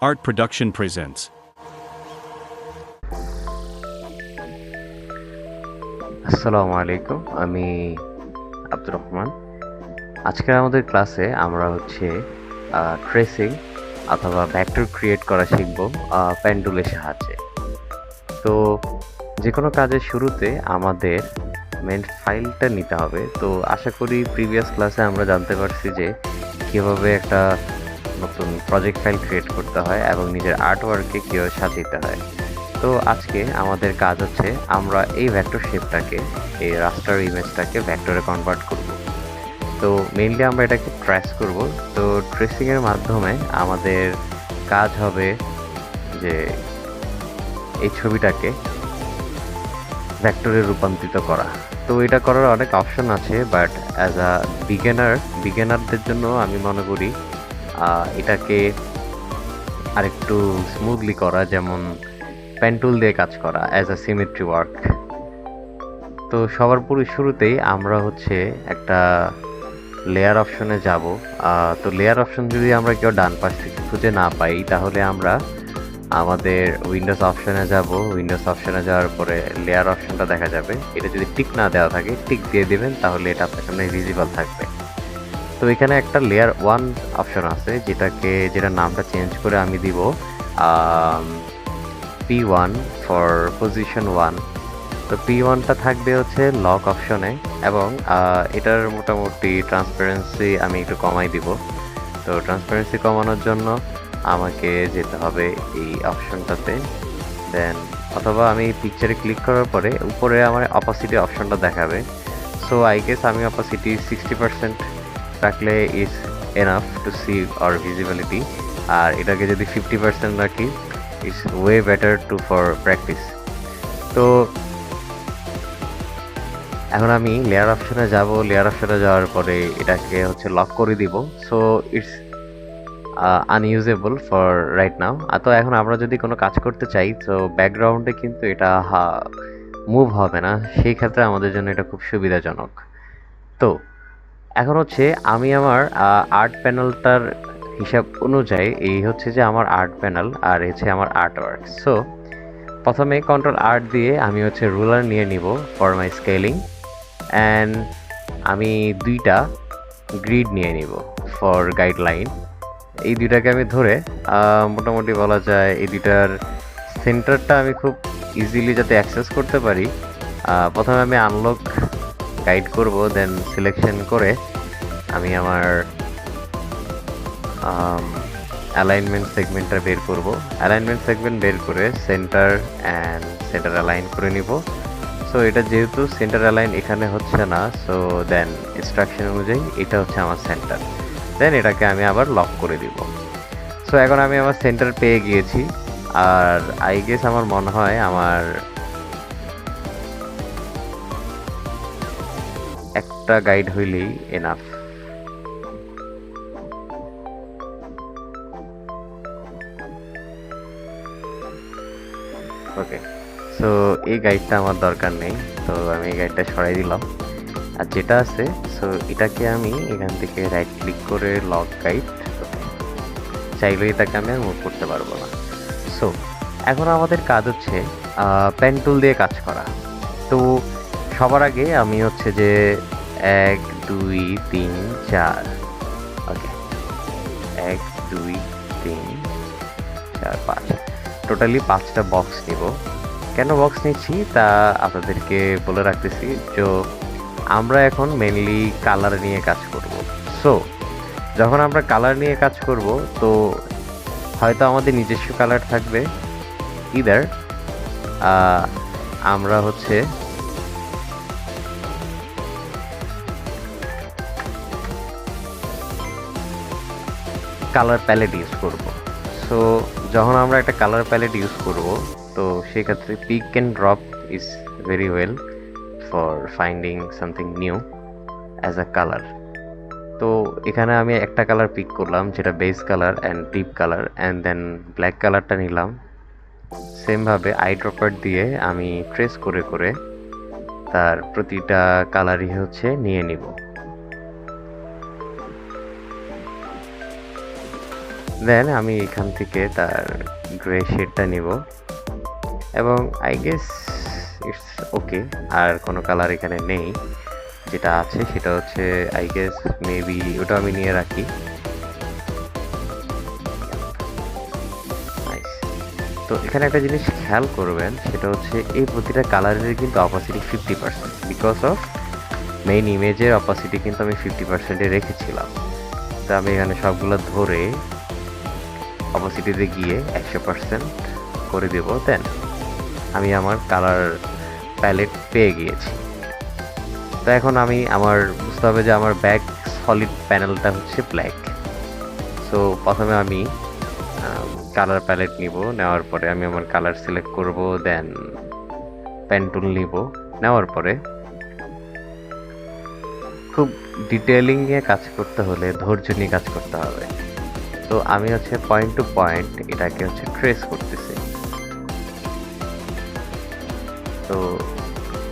Art Production presents. আসসালামু আলাইকুম, আমি আব্দুর রহমান। আজকের আমাদের ক্লাসে আমরা ট্রেসিং অথবা ভেক্টর ক্রিয়েট করা শিখব পেন্ডুলের সাহায্যে। তো যে কোনো কাজের শুরুতে আমাদের মেন ফাইলটা নিতে হবে। তো আশা করি প্রিভিয়াস ক্লাসে আমরা জানতে পারছি যে কীভাবে একটা নতুন প্রজেক্ট ফাইল ক্রিয়েট করতে হয় এবং নিজের আর্টওয়ার্কে কীভাবে সাজাতে হয়। তো আজকে আমাদের কাজ হচ্ছে আমরা এই ভেক্টর শেপটাকে, এই রাস্টার ইমেজটাকে ভেক্টরে কনভার্ট করব। তো মেইনলি আমরা এটাকে ট্রেস করব। তো ট্রেসিংয়ের মাধ্যমে আমাদের কাজ হবে যে এই ছবিটাকে ভেক্টরে রূপান্তরিত করা। তো এটা করার অনেক অপশন আছে, বাট অ্যাজ আ বিগিনারদের জন্য আমি মনে করি এটাকে আরেকটু স্মুথলি করা, যেমন পেন টুল দিয়ে কাজ করা অ্যাজ আ সিমেট্রি ওয়ার্ক। তো সবার শুরুতেই আমরা একটা লেয়ার অপশনে যাব। তো লেয়ার অপশন যদি আমরা কেউ ডান পাশ থেকে খুঁজে না পাই, তাহলে আমরা আমাদের উইন্ডোজ অপশনে যাব। উইন্ডোজ অপশনে যাওয়ার পরে লেয়ার অপশনটা দেখা যাবে। এটা যদি টিক না দেওয়া থাকে, টিক দিয়ে দিবেন, তাহলে এটা আপনার সামনে ভিজিবল থাকবে। তো এখানে একটা লেয়ার 1 অপশন আছে, যেটার নামটা চেঞ্জ করে আমি দিব P1 ফর পজিশন 1। তো P1টা থাকবে লক অপশনে, এবং এটার মোটামুটি ট্রান্সপারেন্সি আমি একটু কমাই দিব। তো ট্রান্সপারেন্সি কমানোর জন্য আমাকে যেতে হবে এই অপশনটাতে, দেন অথবা আমি পিকচারে ক্লিক করার পরে উপরে আমার অপাসিটি অপশনটা দেখাবে। সো আই গেস আমি অপাসিটি 60% রাখলে is enough to see or visibility, আর এটাকে যদি 50% রাখি it's way better to for practice. তো এখন আমি লেয়ার অপশনে যাব। লেয়ার অপশনে যাওয়ার পরে এটাকে লক করে দিব। So it's unusable for right now. তো এখন আমরা যদি কোনো কাজ করতে চাই, তো ব্যাকগ্রাউন্ডে কিন্তু এটা মুভ হবে না, সেই ক্ষেত্রে আমাদের জন্য এটা খুব সুবিধাজনক। তো এখন আমি আমার আর্ট প্যানেলটার হিসাব অনুযায়ী এই যে আমার আর্ট প্যানেল, আর আমার আর্ট ওয়ার্ক। সো প্রথমে Ctrl+R দিয়ে আমি রুলার নিয়ে নিব ফর মাই স্কেলিং, অ্যান্ড আমি 2টা গ্রিড নিয়ে নিব ফর গাইডলাইন। এই দুইটাকে আমি ধরে মোটামুটি বলা যায় এই দুইটার সেন্টারটা আমি খুব ইজিলি যাতে অ্যাক্সেস করতে পারি, প্রথমে আমি আনলক গাইড করব, দেন সিলেকশন করে আমি আমার অ্যালাইনমেন্ট সেগমেন্টটা বের করব। অ্যালাইনমেন্ট সেগমেন্ট বের করে সেন্টার অ্যালাইন করে নিব। সো এটা যেহেতু সেন্টার অ্যালাইন এখানে হচ্ছে না, সো দেন ইনস্ট্রাকশন অনুযায়ী এটা আমার সেন্টার। দেন এটাকে আমি আবার লক করে দিব। সো এখন আমি আমার সেন্টার পেয়ে গিয়েছি, আর আই গেস আমার মনে হয় আমার একটা গাইড হইলেই এনাফ। ওকে, সো এই গাইডটা আমার দরকার নেই, তো আমি এই গাইডটা সরাই দিলাম। আর যেটা আছে, সো এটাকে আমি এখান থেকে রাইট ক্লিক করে লক গাইড, চাইলেও এটাকে আমি আর মুভ করতে পারবো না। সো এখন আমাদের কাজ পেন টুল দিয়ে কাজ করা। তো সবার আগে আমি যে 1 2 3 4, ওকে 1 2 3 4 5, টোটালি 5টা বক্স নিব। কেন বক্স নিচ্ছি তা আপনাদেরকে বলে রাখতেছি। তো আমরা এখন মেনলি কালার নিয়ে কাজ করব। সো যখন আমরা কালার নিয়ে কাজ করব, তো হয়তো আমাদের নিজস্ব কালার থাকবে, ইদার আমরা কালার প্যালেট ইউজ করব। সো যখন আমরা একটা কালার প্যালেট ইউজ করব, তো সেক্ষেত্রে pick and drop is very well for finding something new as a colour. তো এখানে আমি একটা কালার পিক করলাম, যেটা base colour and deep colour, and then black কালারটা নিলাম। সেমভাবে আই ড্রপার দিয়ে আমি ট্রেস করে করে তার প্রতিটা কালারই নিয়ে নিব। দেন আমি এখান থেকে তার গ্রে শেডটা নিব এবং আই গেস ইটস ওকে। আর কোনো কালার এখানে নেই, যেটা আছে সেটা হচ্ছে আই গেস মেবি ওটা আমি নিয়ে রাখি। নাইস। তো এখানে একটা জিনিস খেয়াল করবেন, সেটা হচ্ছে এই প্রতিটা কালারের কিন্তু অপাসিটি 50%, বিকজ অফ মেইন ইমেজের অপাসিটি কিন্তু আমি 50%-এ রেখেছিলাম। তো আমি এখানে সবগুলো ধরে অপাসিটিতে গিয়ে 100% করে দেব। দেন আমি আমার কালার প্যালেট পেয়ে গিয়েছি। তো এখন আমি আমার বুঝতে হবে যে আমার ব্যাক সলিড প্যানেলটা হচ্ছে ব্ল্যাক। সো প্রথমে আমি কালার প্যালেট নিব, নেওয়ার পরে আমি আমার কালার সিলেক্ট করব, দেন পেন টুল নিব, নেওয়ার পরে খুব ডিটেলিং নিয়ে কাজ করতে হলে ধৈর্য নিয়ে কাজ করতে হবে। তো আমি হচ্ছে পয়েন্ট টু পয়েন্ট এটাকে হচ্ছে ট্রেস করতেছি। তো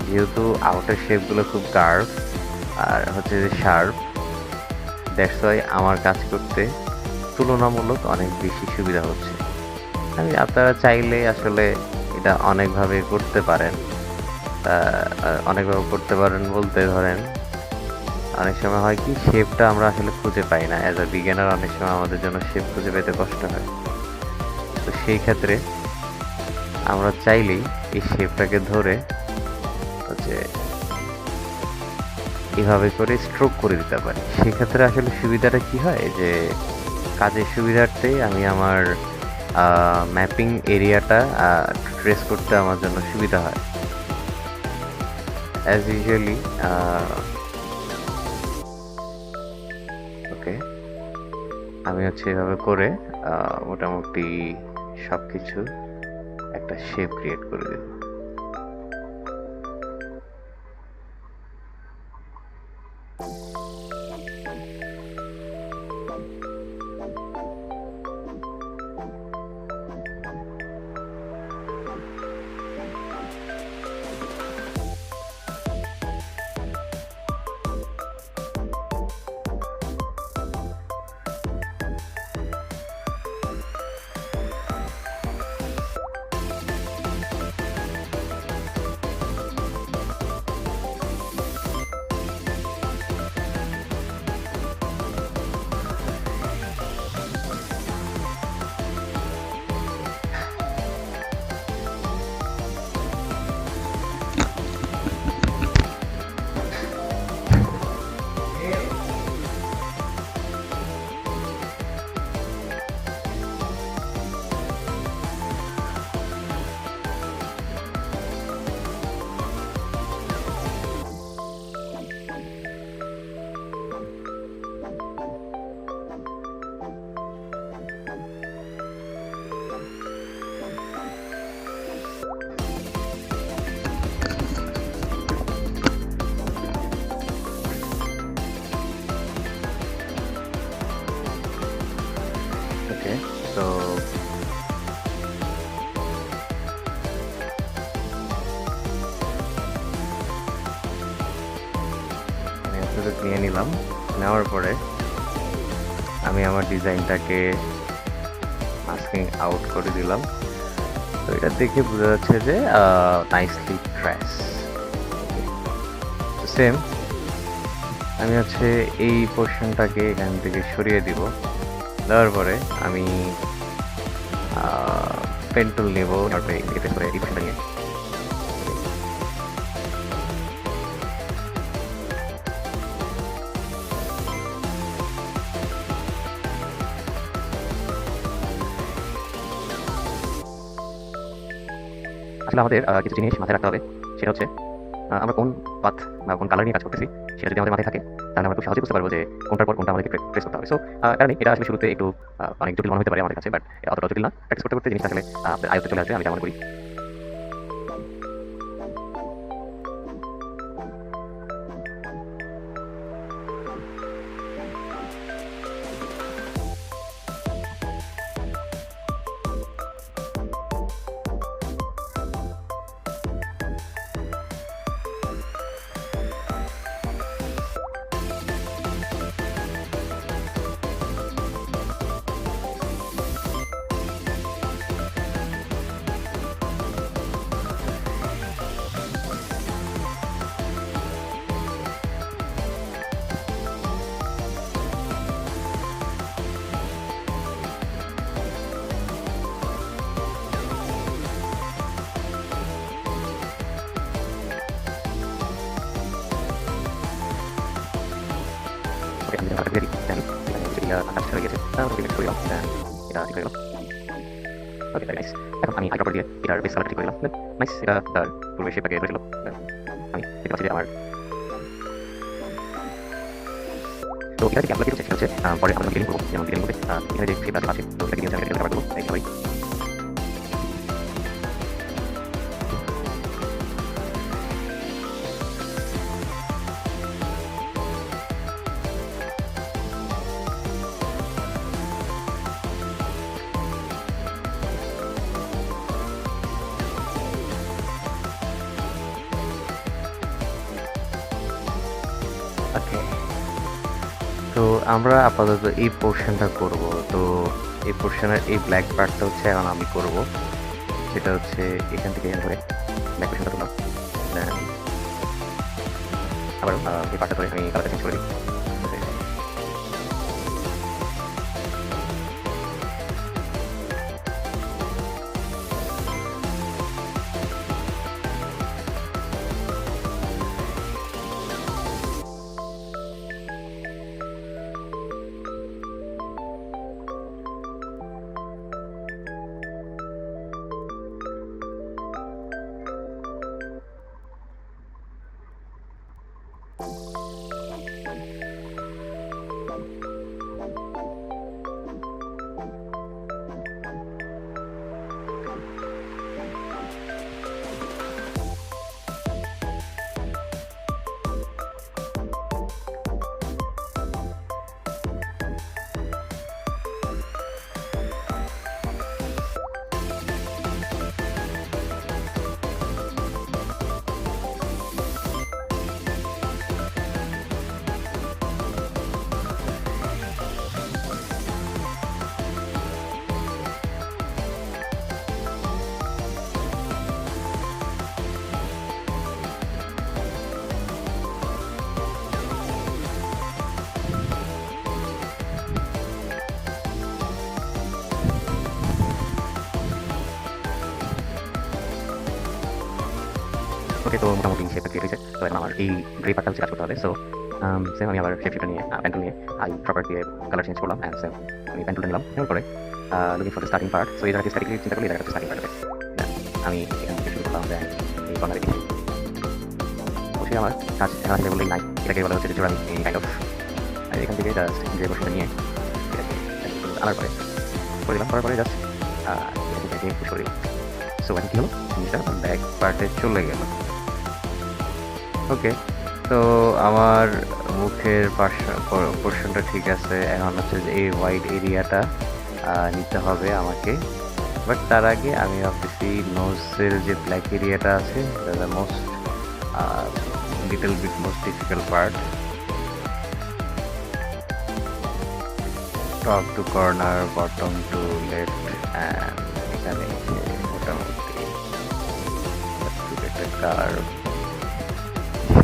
যেহেতু আউটার শেপগুলো খুব কার্ভ আর হচ্ছে যে শার্প, দ্যাটস ওয়াই আমার কাজ করতে তুলনামূলক অনেক বেশি সুবিধা হচ্ছে। আপনারা চাইলে আসলে এটা অনেকভাবে করতে পারেন। অনেকভাবে করতে পারেন বলতে ধরেন অনেক সময় হয় কি শেপটা আমরা আসলে খুঁজে পাই না। অ্যাজ আ বিগিনার অনেক সময় আমাদের জন্য শেপ খুঁজে পেতে কষ্ট হয়। তো সেই ক্ষেত্রে আমরা চাইলেই এই শেপটাকে ধরে হচ্ছে এভাবে করে স্ট্রোক করে দিতে পারি। সেক্ষেত্রে আসলে সুবিধাটা কি হয় যে কাজের সুবিধার্থে আমি আমার ম্যাপিং এরিয়াটা ট্রেস করতে আমার জন্য সুবিধা হয়। অ্যাজ ইউজুয়ালি ওকে, আমি হচ্ছে এভাবে করে মোটামুটি সব কিছু একটা শেপ ক্রিয়েট করে দেব। ওকে, তো নিয়ে নিলাম। নেওয়ার পরে আমি আমার ডিজাইনটাকে মাস্কিং আউট করে দিলাম। তো এটা দেখে বোঝা যাচ্ছে যে নাইসলি ট্রেস। সেম আমি হচ্ছে এই পোর্শনটাকে এখান থেকে সরিয়ে দিব। দেওয়ার পরে আমি পেন টুল নেব, তারপরে এতে করে এই পোর্শনটা নিয়ে আসলে আমাদের কিছু জিনিস মাথায় রাখতে হবে। সেটা হচ্ছে আমরা কোন পাথ বা কোন কালার নিয়ে কাজ করতেছি সেটা যদি আমাদের মাথায় থাকে, তাহলে আমরা খুব সহজে বুঝতে পারবো যে কোনটার পর কোনটা আমাদেরকে প্রেস করতে হবে। সো কারণে এটা আসলে শুরুতে একটু অনেক জটিল মনে হতে পারে আমাদের কাছে, বাট অতটা জটিল না। প্র্যাকটিস করতে করতে জিনিসটা আসলে আপনার আয়ত্তে চলে আসবে, আমি যা মনে করি। কালারটা আমরা সিলেক্ট করে দিলাম, দেন এটা ঠিক হয়ে গেল। ওকে, ভেরি নাইস। এখন আমি হাইড্রোপার দিয়ে এটার বেস কালার ঠিক করে দিলাম, নাইস। এটা তার পূর্বে শেপটাকে ধরেছিল, আমি দেখতে পাচ্ছি যে আমার তো এটা থেকে আপনাকে সেটা হচ্ছে পরে আমরা ডিটেইলিং করবো, যেমন ডিটেইলিং করতে এখানে যে শেপ আছে তো এটাকে নিয়ে আমি ডিটেইল কভার করবো এইভাবেই। ওকে, তো আমরা আপাতত এই পোর্শনটা করব। তো এই পোর্শনের এই ব্ল্যাক পার্টটা হচ্ছে এখন আমি করব, সেটা হচ্ছে এখান থেকে ধরে ব্ল্যাক পোর্শনটা তুললাম, দেন আবার এই পার্টটা ধরে আমি কালারটা চেঞ্জ করে দিই। ওকে, তো মোটামুটি শেপটা ক্লিয়ার হয়েছে। তো এখন আমার এই গ্রে পার্টটা হচ্ছে কাজ করতে হবে। সো সেম আমি আবার শেপটা নিয়ে পেন্টুল নিয়ে আই প্রপার দিয়ে কালার চেঞ্জ করলাম, অ্যান্ড সেম আমি পেন্টুলটা নিলাম, নেওয়ার পরে looking for the starting part. So এই জায়গাতে স্টার্টিং চিন্তা করলে এই জায়গাটা স্টার্টিং পার্ট হবে। আমি এখান থেকে শুরু করলাম, দেন এই কর্নারে দিচ্ছি। অবশ্যই আমার কাজ এখান থেকে বললেই নাই, এটাকে বলা হচ্ছে যে আমি এই কাইন্ড অফ এখান থেকে জাস্ট গ্রে পোর্শনটা নিয়ে এটাকে আনার পরে করে দিলাম, করার পরে জাস্ট এটাকে পুশ করে দিলাম। সো এখন কী হলো, জিনিসটা ব্যাক পার্টে চলে গেল। ওকে, তো আমার মুখের পোর্শনটা ঠিক আছে। এখন হচ্ছে যে এই হোয়াইট এরিয়াটা নিতে হবে আমাকে, বাট তার আগে আমি ভাবতেছি নোজের যে ব্ল্যাক এরিয়াটা আছে, the most little bit most difficult part. Top to corner, bottom to left, and এখানে মোটামুটি একটা কার্ভ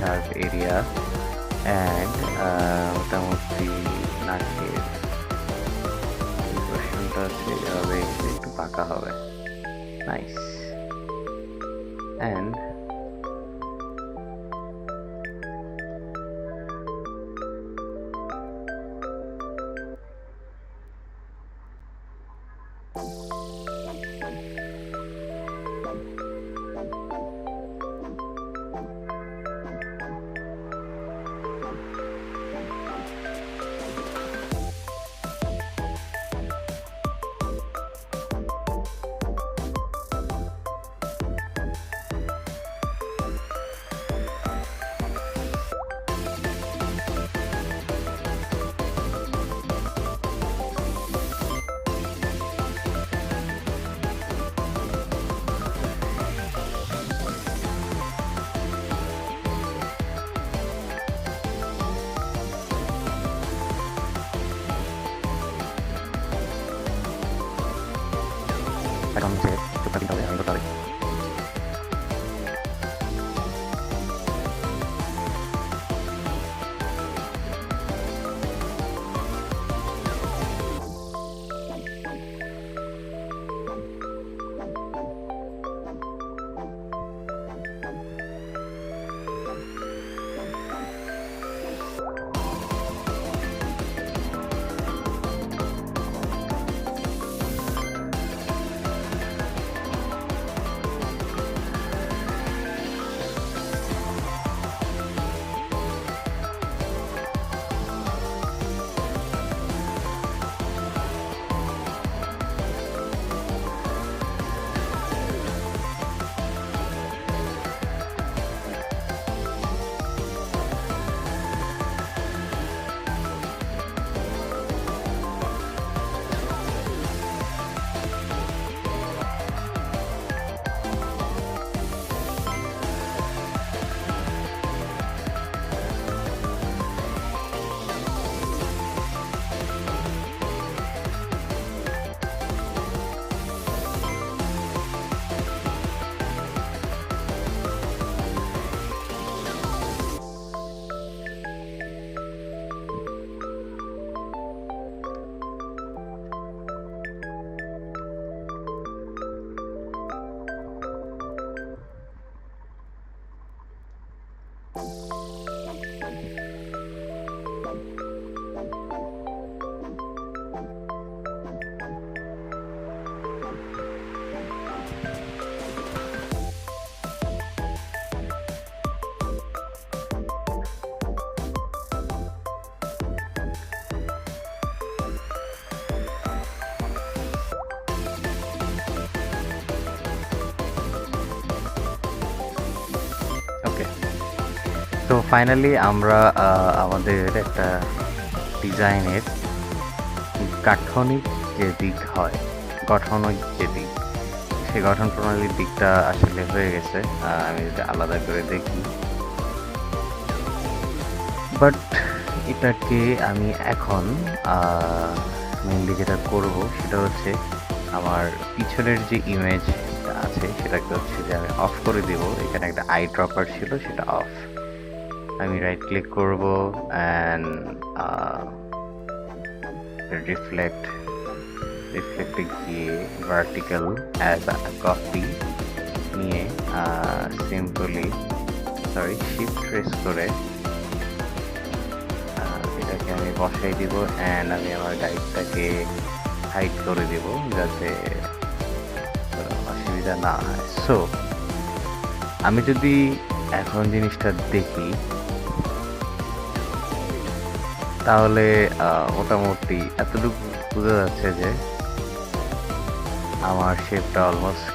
শার্প এরিয়া, অ্যান্ড মোটামুটি নাকের পোর্শনটা হচ্ছে এভাবে একটু পাকা হবে, নাইস। অ্যান্ড এখন হচ্ছে চোখটা দিতে হবে, আমি করতে হবে। ফাইনালি আমরা আমাদের একটা ডিজাইনের গাঠনিক যে দিক হয়, গঠনিক যে দিক, সেই গঠন প্রণালীর দিকটা আসলে হয়ে গেছে। আমি যদি আলাদা করে দেখি, বাট এটাকে আমি এখন মেনলি যেটা করব সেটা হচ্ছে আমার পিছনের যে ইমেজ আছে সেটাকে হচ্ছে যে আমি অফ করে দিব। এখানে একটা আই ড্রপার ছিল, সেটা অফ। আমি রাইট ক্লিক করব অ্যান্ড রিফ্লেক্টে গিয়ে ভার্টিক্যাল অ্যাজ আ কপি নিয়ে সিম্পলি শিফট প্রেস করে এটাকে আমি বসাই দিব অ্যান্ড আমি আমার গাইডটাকে হাইড করে দিব যাতে অসুবিধা না হয়। সো আমি যদি এখন জিনিসটা দেখি তাহলে মোটামুটি এতটুকু বোঝা যাচ্ছে যে আমার শেপটা অলমোস্ট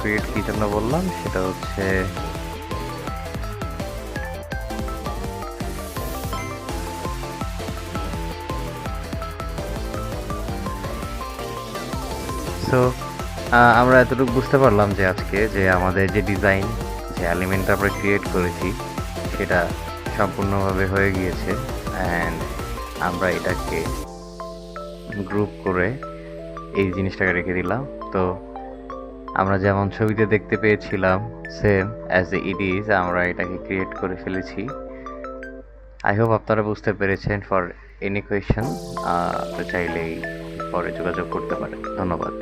ক্রিয়েট কি জন্য বললাম সেটা হচ্ছে সো আমরা এতটুকু বুঝতে পারলাম যে আজকে যে আমাদের যে ডিজাইন, যে এলিমেন্টটা আমরা ক্রিয়েট করেছি সেটা সম্পূর্ণভাবে হয়ে গিয়েছে অ্যান্ড আমরা এটাকে গ্রুপ করে এই জিনিসটাকে রেখে দিলাম। তো আমরা যেমন ছবিতে দেখতে পেয়েছিলাম সেম অ্যাজ ইট ইজ আমরা এটাকে ক্রিয়েট করে ফেলেছি। আই হোপ আপনারা বুঝতে পেরেছেন। ফর এনি কোয়েশ্চেন চাইলেই পরে যোগাযোগ করতে পারেন। ধন্যবাদ।